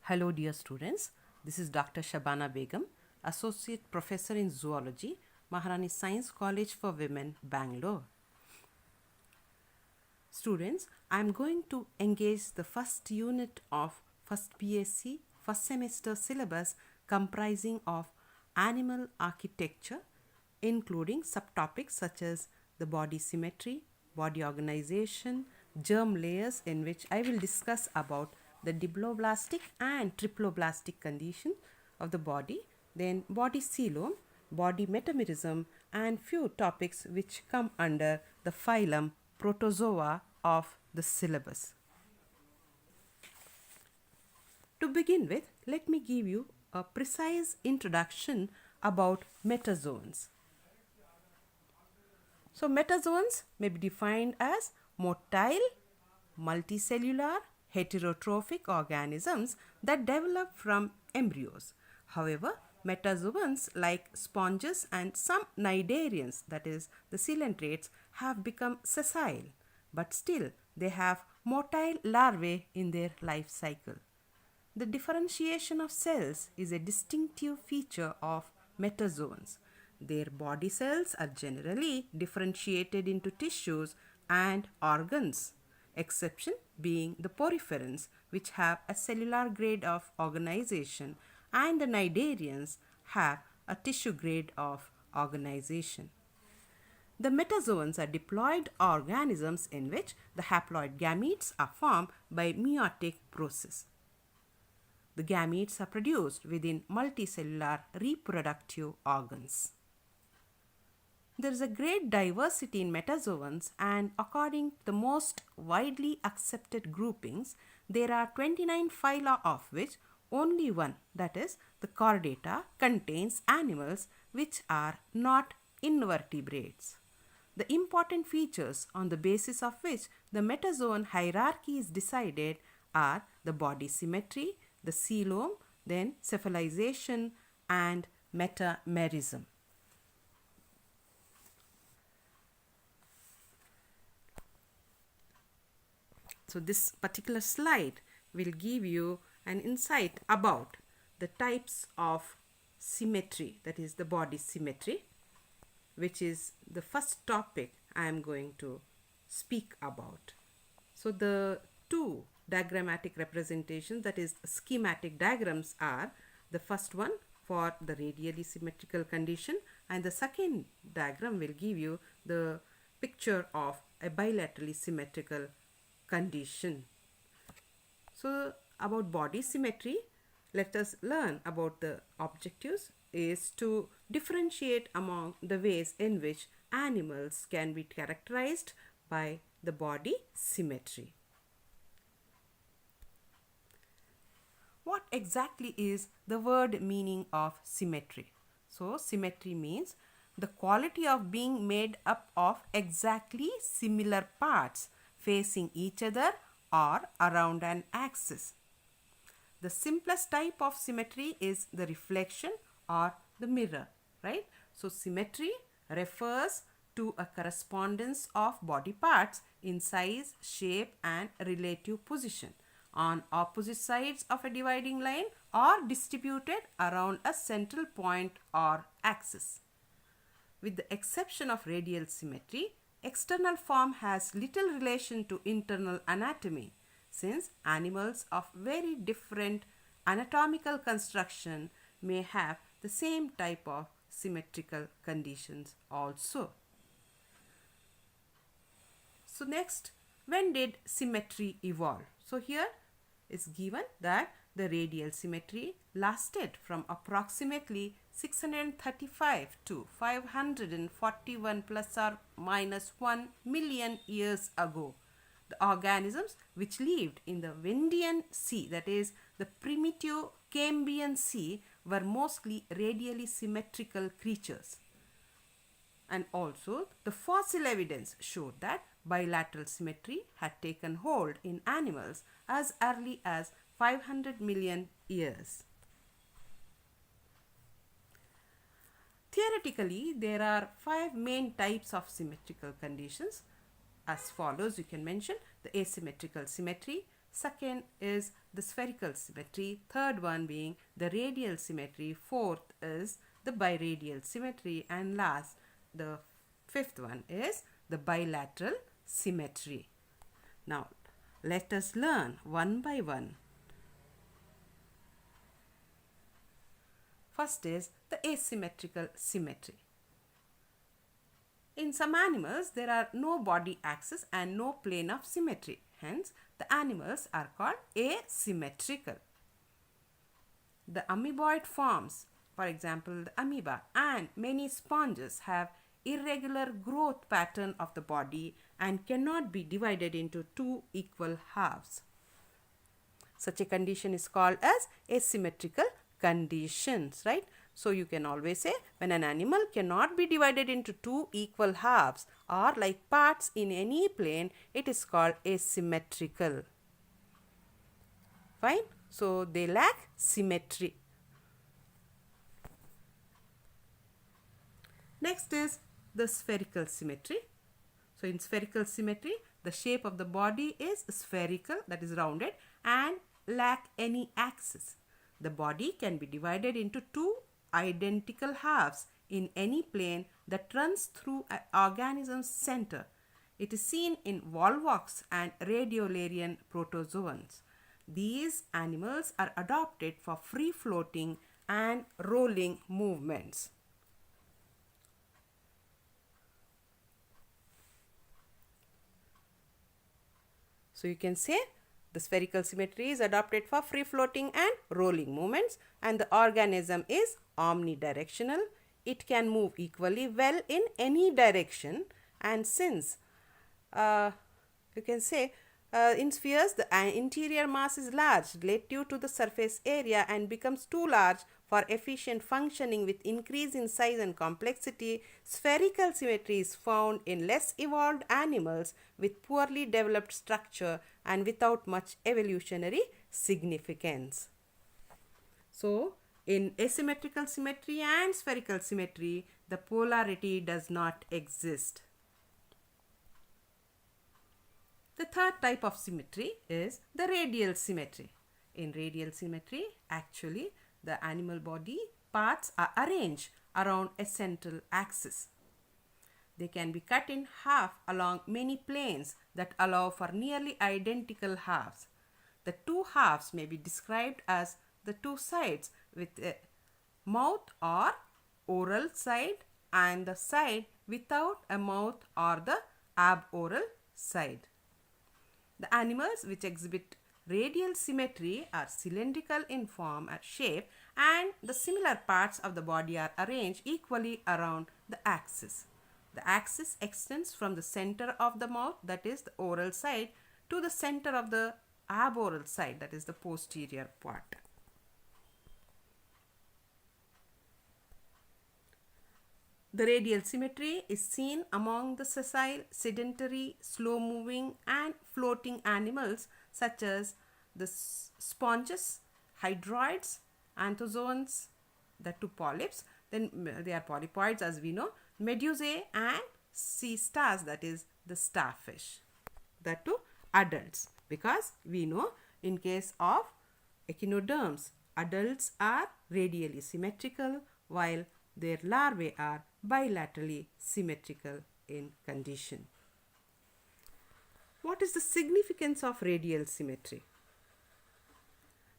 Hello dear students, this is Dr. Shabana Begum, Associate Professor in Zoology, Maharani Science College for Women, Bangalore. Students, I am going to engage the first unit of first BSc first semester syllabus comprising of animal architecture, including subtopics such as the body symmetry, body organization, germ layers, in which I will discuss about the diploblastic and triploblastic condition of the body, then body coelom, body metamerism, and few topics which come under the phylum Protozoa of the syllabus. To begin with, let me give you a precise introduction about metazoans. So, metazoans may be defined as motile, multicellular, heterotrophic organisms that develop from embryos. However, metazoans like sponges and some cnidarians, that is the coelentrates, have become sessile, but still they have motile larvae in their life cycle. The differentiation of cells is a distinctive feature of metazoans. Their body cells are generally differentiated into tissues and organs, exception being the poriferans, which have a cellular grade of organization, and the cnidarians have a tissue grade of organization. The metazoans are diploid organisms in which the haploid gametes are formed by meiotic process. The gametes are produced within multicellular reproductive organs. There is a great diversity in metazoans, and according to the most widely accepted groupings, there are 29 phyla, of which only one, that is the chordata, contains animals which are not invertebrates. The important features on the basis of which the metazoan hierarchy is decided are the body symmetry, the coelom, then cephalization, and metamerism. So this particular slide will give you an insight about the types of symmetry, that is the body symmetry, which is the first topic I am going to speak about. So the two diagrammatic representations, that is schematic diagrams, are the first one for the radially symmetrical condition, and the second diagram will give you the picture of a bilaterally symmetrical condition. So about body symmetry, let us learn about the objectives is to differentiate among the ways in which animals can be characterized by the body symmetry. What exactly is the word meaning of symmetry? So symmetry means the quality of being made up of exactly similar parts facing each other or around an axis. The simplest type of symmetry is the reflection or the mirror, right? So symmetry refers to a correspondence of body parts in size, shape, and relative position on opposite sides of a dividing line or distributed around a central point or axis. With the exception of radial symmetry, external form has little relation to internal anatomy, since animals of very different anatomical construction may have the same type of symmetrical conditions also. So next, when did symmetry evolve? So here is given that the radial symmetry lasted from approximately 635 to 541 plus or minus 1 million years ago. The organisms which lived in the Vendian Sea, that is the primitive Cambrian Sea, were mostly radially symmetrical creatures. And also the fossil evidence showed that bilateral symmetry had taken hold in animals as early as 500 million years. Theoretically, there are 5 main types of symmetrical conditions. As follows, you can mention the asymmetrical symmetry, second is the spherical symmetry, third one being the radial symmetry, fourth is the biradial symmetry, and last, the fifth one is the bilateral symmetry. Now, let us learn one by one. First is the asymmetrical symmetry. In some animals, there are no body axis and no plane of symmetry. Hence, the animals are called asymmetrical. The amoeboid forms, for example, the amoeba and many sponges have irregular growth pattern of the body and cannot be divided into two equal halves. Such a condition is called as asymmetrical conditions, right? So you can always say when an animal cannot be divided into two equal halves or like parts in any plane, it is called asymmetrical. Fine. So they lack symmetry. Next is the spherical symmetry. So in spherical symmetry, the shape of the body is spherical, that is rounded, and lack any axis. The body can be divided into two identical halves in any plane that runs through an organism's center. It is seen in volvox and radiolarian protozoans. These animals are adapted for free floating and rolling movements. So you can say the spherical symmetry is adapted for free floating and rolling movements, and the organism is omnidirectional. It can move equally well in any direction, and since you can say in spheres the interior mass is large relative to the surface area and becomes too large for efficient functioning with increase in size and complexity, spherical symmetry is found in less evolved animals with poorly developed structure and without much evolutionary significance. So, in asymmetrical symmetry and spherical symmetry, the polarity does not exist. The third type of symmetry is the radial symmetry. In radial symmetry, actually, the animal body parts are arranged around a central axis. They can be cut in half along many planes that allow for nearly identical halves. The two halves may be described as the two sides with a mouth or oral side and the side without a mouth or the aboral side. The animals which exhibit radial symmetry are cylindrical in form and shape, and the similar parts of the body are arranged equally around the axis. The axis extends from the center of the mouth, that is the oral side, to the center of the aboral side, that is the posterior part. The radial symmetry is seen among the sessile, sedentary, slow-moving and floating animals such as the sponges, hydroids, anthozoans, the two polyps, then they are polypoids as we know, medusae and sea stars, that is the starfish. That too adults, because we know in case of echinoderms, adults are radially symmetrical while their larvae are bilaterally symmetrical in condition. What is the significance of radial symmetry?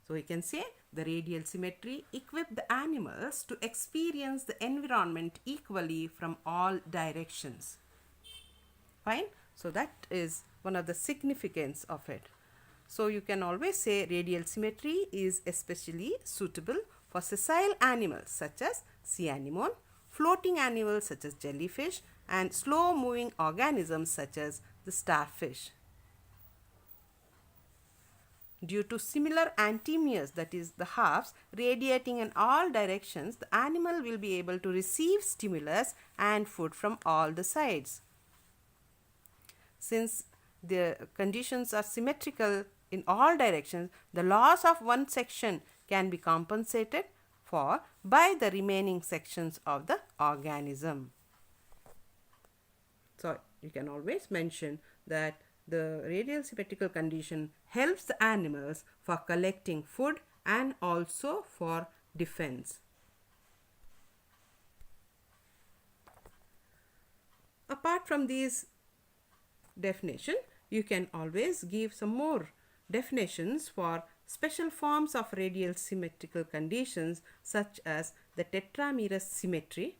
So we can say the radial symmetry equips the animals to experience the environment equally from all directions. Fine. So that is one of the significance of it. So you can always say radial symmetry is especially suitable for sessile animals such as sea anemone, floating animals such as jellyfish, and slow moving organisms such as the starfish. Due to similar antimeres, that is the halves, radiating in all directions, the animal will be able to receive stimulus and food from all the sides. Since the conditions are symmetrical in all directions, the loss of one section can be compensated for by the remaining sections of the organism. So you can always mention that The radial symmetrical condition helps the animals for collecting food and also for defense. Apart from these definition, you can always give some more definitions for special forms of radial symmetrical conditions, such as the tetramerous symmetry,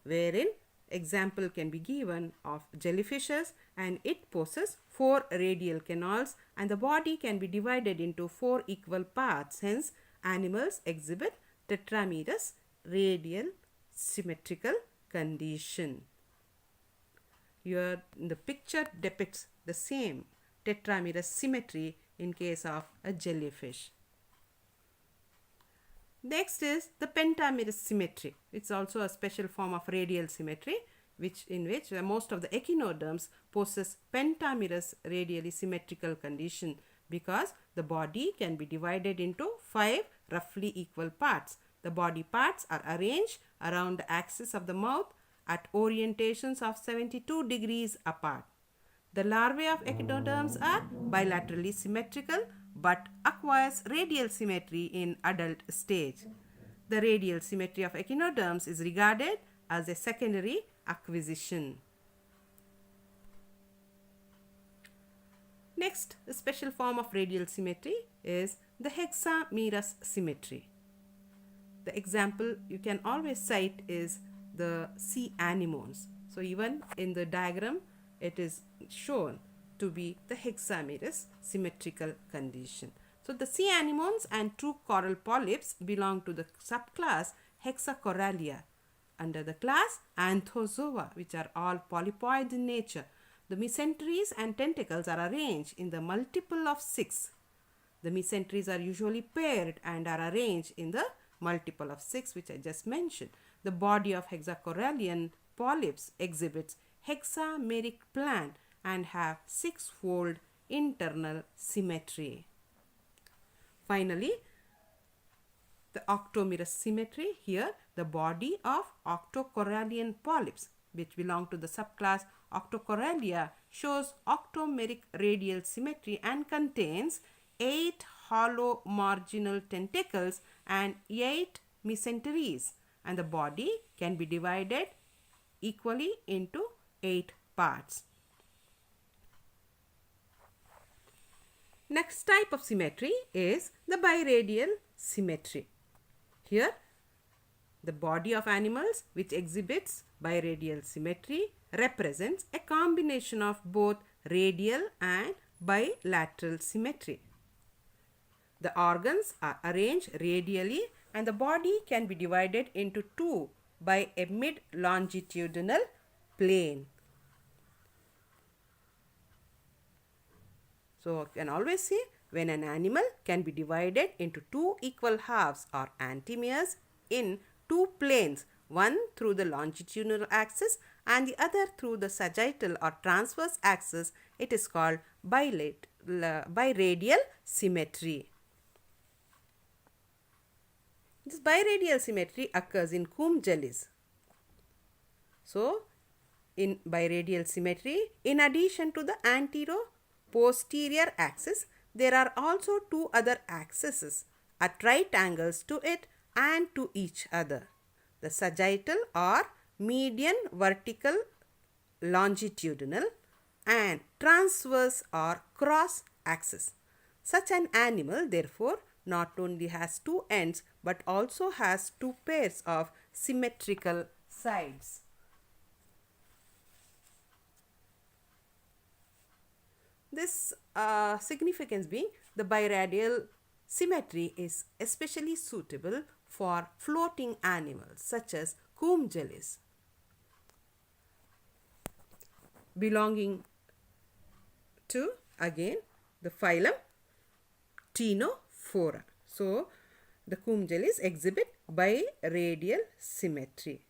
wherein example can be given of jellyfishes, and it possesses 4 radial canals and the body can be divided into 4 equal parts. Hence, animals exhibit tetramerous radial symmetrical condition. Here the picture depicts the same tetramerous symmetry in case of a jellyfish. Next is the pentamerous symmetry. It's also a special form of radial symmetry in which most of the echinoderms possess pentamerous radially symmetrical condition, because the body can be divided into 5 roughly equal parts. The body parts are arranged around the axis of the mouth at orientations of 72 degrees apart. The larvae of echinoderms are bilaterally symmetrical but acquires radial symmetry in adult stage. The radial symmetry of echinoderms is regarded as a secondary acquisition. Next, a special form of radial symmetry is the hexamerous symmetry. The example you can always cite is the sea anemones. So even in the diagram it is shown to be the hexamerous symmetrical condition. So the sea anemones and true coral polyps belong to the subclass Hexacoralia under the class Anthozoa, which are all polypoid in nature. The mesenteries and tentacles are arranged in the multiple of 6. The mesenteries are usually paired and are arranged in the multiple of 6, which I just mentioned. The body of hexacorallian polyps exhibits hexameric plan and have 6-fold internal symmetry. Finally, the octomerous symmetry. Here, the body of octocorallian polyps, which belong to the subclass Octocorallia, shows octomeric radial symmetry and contains 8 hollow marginal tentacles and 8 mesenteries, and the body can be divided equally into 8 parts. Next type of symmetry is the biradial symmetry. Here, the body of animals which exhibits biradial symmetry represents a combination of both radial and bilateral symmetry. The organs are arranged radially and the body can be divided into 2 by a mid-longitudinal plane. So, you can always see when an animal can be divided into 2 equal halves or antimeres in 2 planes, one through the longitudinal axis and the other through the sagittal or transverse axis, it is called biradial symmetry. This biradial symmetry occurs in comb jellies. So, in biradial symmetry, in addition to the antero-posterior axis, there are also 2 other axes at right angles to it and to each other. The sagittal or median vertical longitudinal and transverse or cross axis. Such an animal therefore not only has 2 ends but also has 2 pairs of symmetrical sides. This significance being the biradial symmetry is especially suitable for floating animals such as comb jellies belonging to again the phylum Ctenophora. So, the comb jellies exhibit biradial symmetry.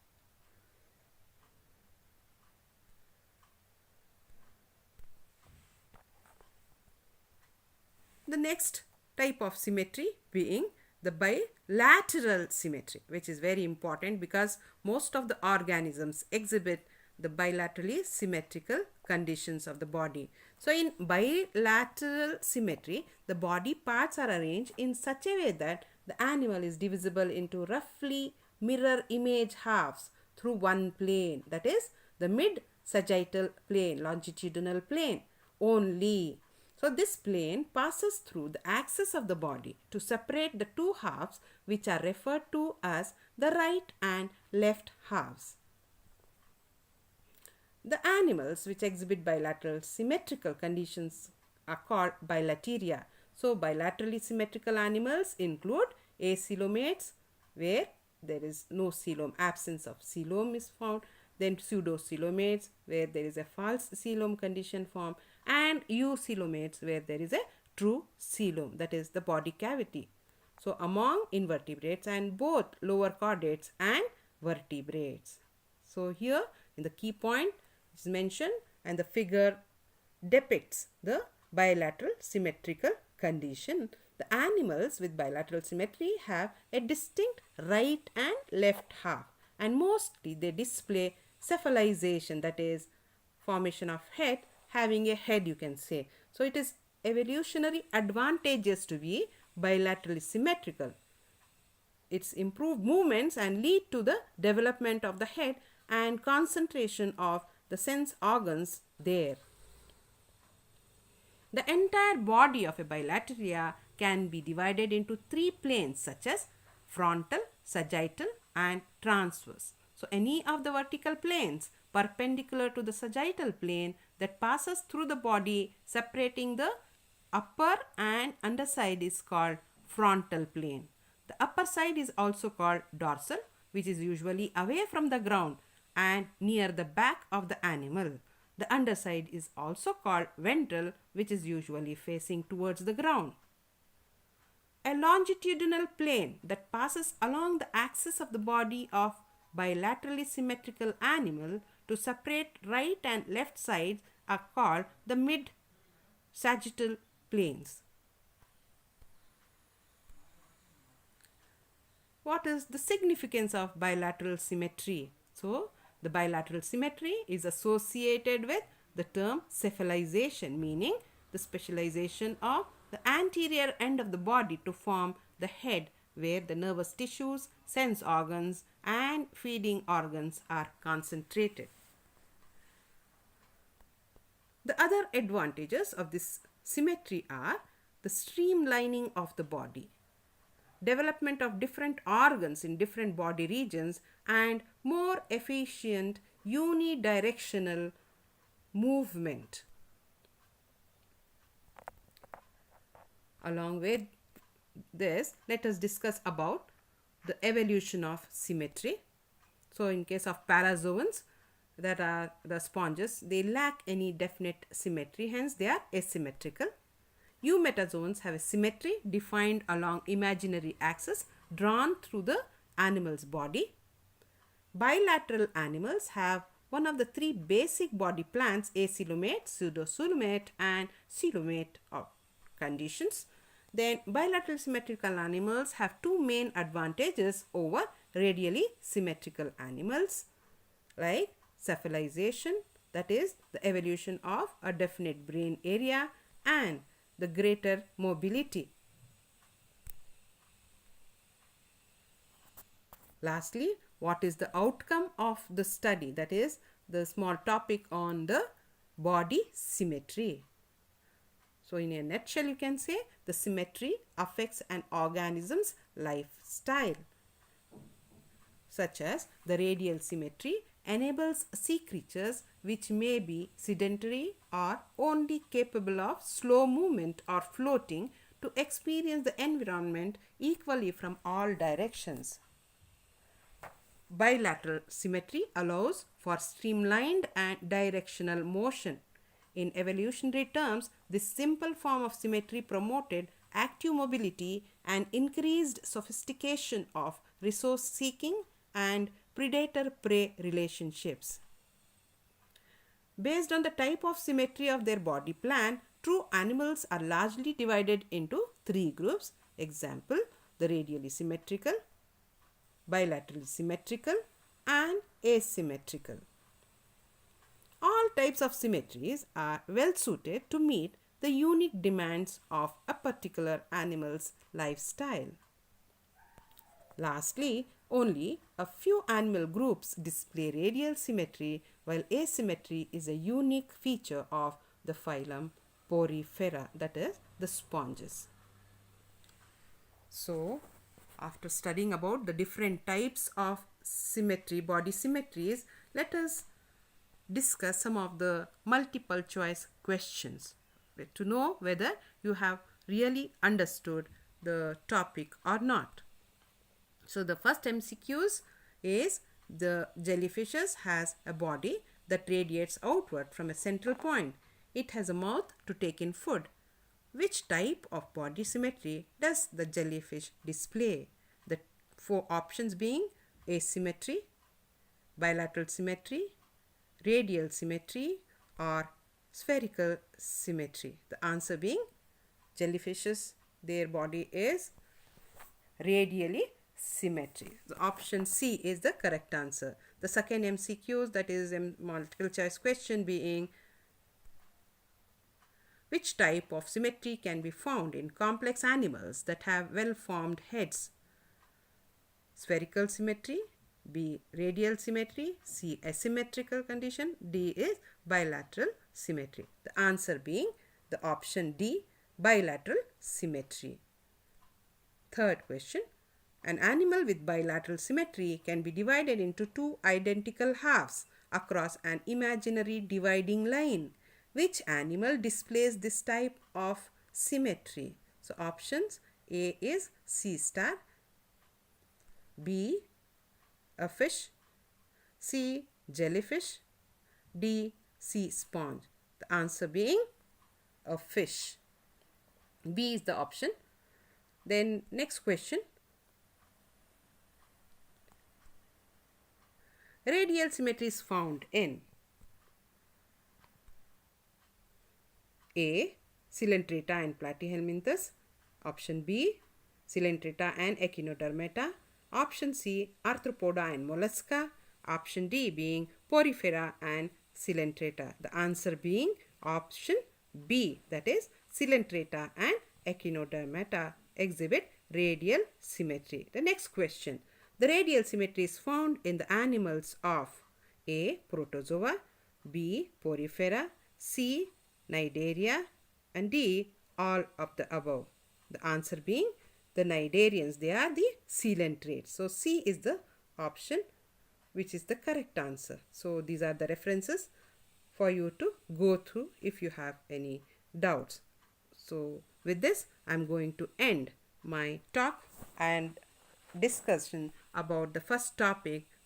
The next type of symmetry being the bilateral symmetry, which is very important because most of the organisms exhibit the bilaterally symmetrical conditions of the body. So in bilateral symmetry, the body parts are arranged in such a way that the animal is divisible into roughly mirror image halves through one plane, that is the mid sagittal plane, longitudinal plane only. So this plane passes through the axis of the body to separate the two halves, which are referred to as the right and left halves. The animals which exhibit bilateral symmetrical conditions are called bilateria. So bilaterally symmetrical animals include acoelomates, where there is no coelom, absence of coelom is found, then pseudocoelomates, where there is a false coelom condition formed, and eucoelomates, where there is a true coelom, that is the body cavity. So among invertebrates and both lower chordates and vertebrates. So here in the key point is mentioned, and the figure depicts the bilateral symmetrical condition. The animals with bilateral symmetry have a distinct right and left half, and mostly they display cephalization, that is formation of head, having a head, you can say. So it is evolutionary advantageous to be bilaterally symmetrical. Its improved movements and lead to the development of the head and concentration of the sense organs there. The entire body of a bilateria can be divided into three planes, such as frontal, sagittal and transverse. So any of the vertical planes perpendicular to the sagittal plane that passes through the body separating the upper and underside is called frontal plane. The upper side is also called dorsal, which is usually away from the ground and near the back of the animal. The underside is also called ventral, which is usually facing towards the ground. A longitudinal plane that passes along the axis of the body of bilaterally symmetrical animal to separate right and left sides are called the mid-sagittal planes. What is the significance of bilateral symmetry? So, the bilateral symmetry is associated with the term cephalization, meaning the specialization of the anterior end of the body to form the head, where the nervous tissues, sense organs and feeding organs are concentrated. The other advantages of this symmetry are the streamlining of the body, development of different organs in different body regions, and more efficient unidirectional movement. Along with this, let us discuss about the evolution of symmetry. So in case of parazoans, that are the sponges, they lack any definite symmetry, hence they are asymmetrical. Eumetazoans have a symmetry defined along imaginary axis drawn through the animal's body. Bilateral animals have one of the three basic body plans: acoelomate, pseudocoelomate and coelomate conditions. Then bilateral symmetrical animals have two main advantages over radially symmetrical animals, like cephalization, that is the evolution of a definite brain area, and the greater mobility. Lastly, what is the outcome of the study? That is the small topic on the body symmetry. So in a nutshell, you can say the symmetry affects an organism's lifestyle, such as the radial symmetry enables sea creatures which may be sedentary or only capable of slow movement or floating to experience the environment equally from all directions. Bilateral symmetry allows for streamlined and directional motion. In evolutionary terms, this simple form of symmetry promoted active mobility and increased sophistication of resource seeking and predator-prey relationships. Based on the type of symmetry of their body plan, true animals are largely divided into three groups. Example, the radially symmetrical, bilaterally symmetrical and asymmetrical. All types of symmetries are well suited to meet the unique demands of a particular animal's lifestyle. Lastly, only a few animal groups display radial symmetry, while asymmetry is a unique feature of the phylum Porifera, that is, the sponges. So, after studying about the different types of symmetry, body symmetries, let us discuss some of the multiple choice questions to know whether you have really understood the topic or not. So the first MCQs is the jellyfishes has a body that radiates outward from a central point. It has a mouth to take in food. Which type of body symmetry does the jellyfish display? The four options being asymmetry, bilateral symmetry, radial symmetry, or spherical symmetry. The answer being jellyfishes, their body is radially symmetry. The option C is the correct answer. The second MCQs, that is a multiple choice question, being which type of symmetry can be found in complex animals that have well formed heads? Spherical symmetry, B radial symmetry, C asymmetrical condition, D is bilateral symmetry. The answer being the option D, bilateral symmetry. Third question, an animal with bilateral symmetry can be divided into two identical halves across an imaginary dividing line. Which animal displays this type of symmetry? So options A is sea star, B a fish, C jellyfish, D sea sponge. The answer being a fish. B is the option. Then next question. Radial symmetry is found in A. Coelenterata and Platyhelminthes. Option B. Coelenterata and Echinodermata. Option C. Arthropoda and Mollusca. Option D being Porifera and Coelenterata. The answer being option B, that is Coelenterata and Echinodermata exhibit radial symmetry. The next question. The radial symmetry is found in the animals of A. Protozoa, B. Porifera, C. Cnidaria, and D. all of the above. The answer being the cnidarians, they are the coelentrates. So C is the option which is the correct answer. So these are the references for you to go through if you have any doubts. So with this, I'm going to end my talk and discussion about the first topic,